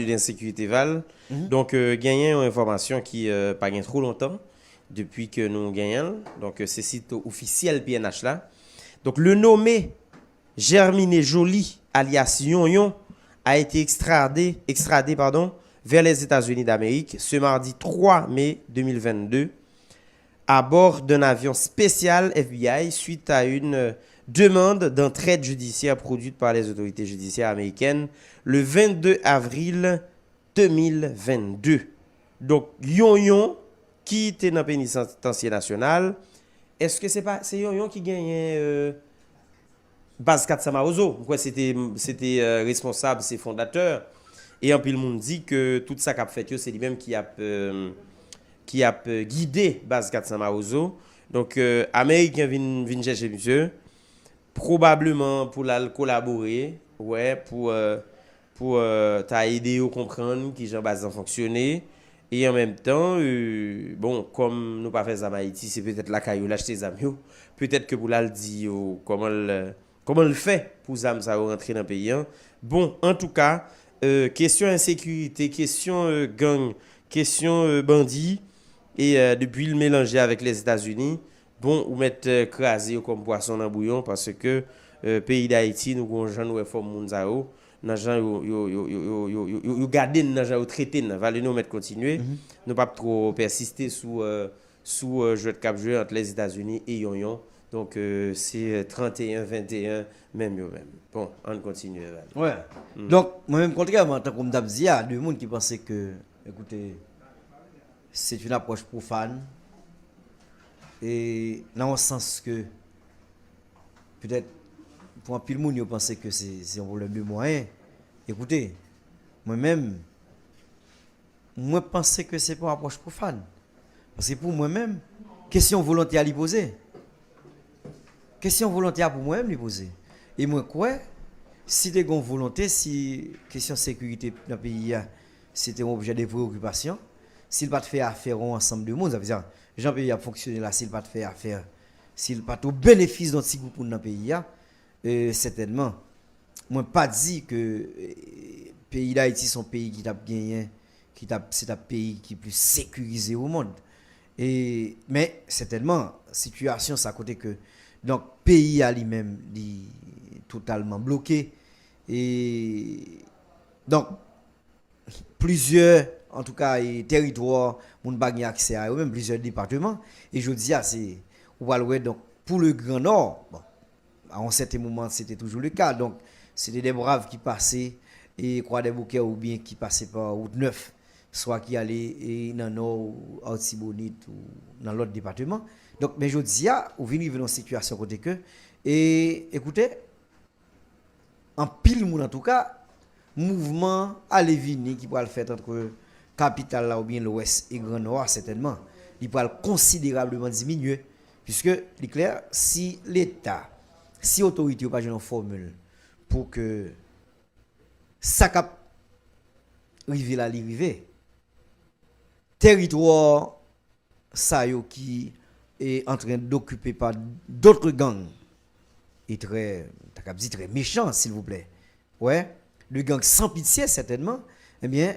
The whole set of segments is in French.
de l'insécurité Val. Donc, gagné une information qui pas gagne trop longtemps depuis que nous gagnons. Donc, c'est site officiel PNH là. Donc, le nommé Germiné Joly, alias Yon, a été extradé vers les États-Unis d'Amérique ce mardi 3 mai 2022 à bord d'un avion spécial FBI suite à une demande d'entraide judiciaire produite par les autorités judiciaires américaines le 22 avril 2022. Donc, Yon qui était dans le pénitentiaire national, est-ce que c'est Yon qui gagnait base 4 Maozo? Pourquoi c'était responsable, c'est fondateur. Et en plus, le monde dit que tout ça qu'a fait, c'est lui-même qui a guidé base 4 Maozo. Donc, Américain vient chercher monsieur, probablement pour la collaborer, ouais, pour t'aider à comprendre qui j'en base fonctionner. Et en même temps, bon, comme nous pas fait ça en Haïti, c'est peut-être la caillou l'acheter des amis. Peut-être que vous l'avez dit comment le fait pour les ça rentrer dans le pays. Bon, en tout cas, question insécurité, question gang, question bandit, et depuis le mélanger avec les États-Unis, bon, ou mettre crasé comme poisson dans bouillon parce que pays d'Haïti, nous avons gens nous forme Mounzao, nous yo garder nous gens traité, valait nous mettre continuer, nous pas trop persister sous jeu de cap jeu entre les États-Unis et Yon. Donc, c'est 31-21, même. Bon, on continue. Ouais. Donc, moi-même, contrairement, comme je disais, il y a deux monde qui pensaient que, écoutez, c'est une approche profane. Et dans le sens que, peut-être, pour un pile monde, ils pensaient que c'est un problème de moyens. Écoutez, moi-même, moi, pensais que c'est pas une approche profane. Parce que pour moi-même, question volontaire à lui poser. Question volontaire pour moi-même, lui poser. Et moi, quoi, si tu as une volonté, si question sécurité dans le pays, c'était un objet de préoccupation, s'il pas te fait affaire ensemble de monde, ça veut dire, Jean-Pays a fonctionné là, s'il pas te fait affaire, s'il pas au bénéfice d'un petit groupe dans le pays, certainement, moi, pas dit que le pays d'Haïti, son pays qui t'a gagné, c'est un pays qui est plus sécurisé au monde. Mais certainement, situation, ça à côté que donc pays à lui-même totalement bloqué et donc plusieurs en tout cas territoires moun pas accès à eux même plusieurs départements et je dis c'est donc pour le Grand Nord bon à un certain moment c'était toujours le cas donc c'était des braves qui passaient et quoi des bouquets ou bien qui passaient par route 9 soit qui allaient dans nord ou Artibonite ou dans l'autre département. Donc, mais je dis, ou venir dans une situation côté que, et écoutez, en pile moun en tout cas, mouvement aller venir qui pourra le faire entre capitale là ou bien l'ouest et Grand Nord, certainement, il pourra considérablement diminuer, puisque, il est clair, si l'État, si l'autorité n'a pas une formule pour que ça cap rive là, l'arrivée, territoire, ça yo qui est en train d'occuper par d'autres gangs et très méchant s'il vous plaît. Ouais, le gang sans pitié certainement, eh bien,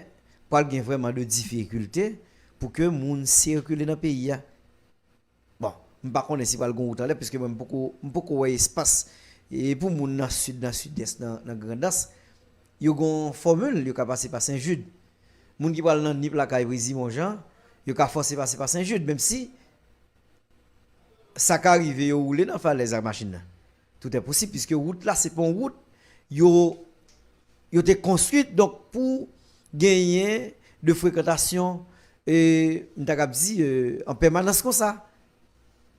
pas gain vraiment de difficultés pour que moun circule dans le pays. Bon, pas connais si pas le gon là parce que même beaucoup ouais espace et pour moun dans sud-est dans Grandas, yo gon formule yo ka passer par Saint-Jude. Moun qui parle dans ni la caille Brésil mon Jean, yo ka forcer passer par Saint-Jude même si ça ka arrive yo rouler dans falaise avec machine. Tout est possible puisque route là c'est pas une route yo te construite donc pour gagner de fréquentation et m'ta dit en permanence comme ça.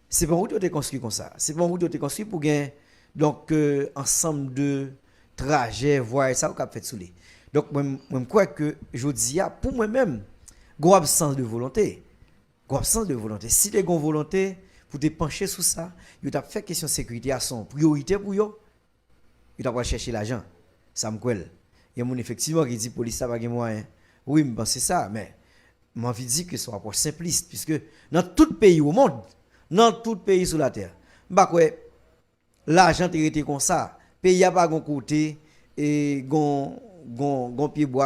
C'est pas une route yo te construit comme ça. C'est pas une route yo te construit pour gagner donc ensemble de trajets voir ça ou cap fait soulé. Donc moi crois que je dis pour moi même gros absence de volonté. Gros absence de volonté. Si tu as une volonté pour te pencher sur ça, tu as fait question de sécurité à son priorité pour yo. Tu as chercher l'argent. Ça me colle. Il y a mon effectivement qui dit police ça pas de moyen. Oui, je pense ça mais m'a envie de dire que c'est un rapport simpliste puisque dans tout pays au monde, dans tout pays sur la terre, bah quoi l'argent est comme ça, pays a pas gon côté et gon pied bois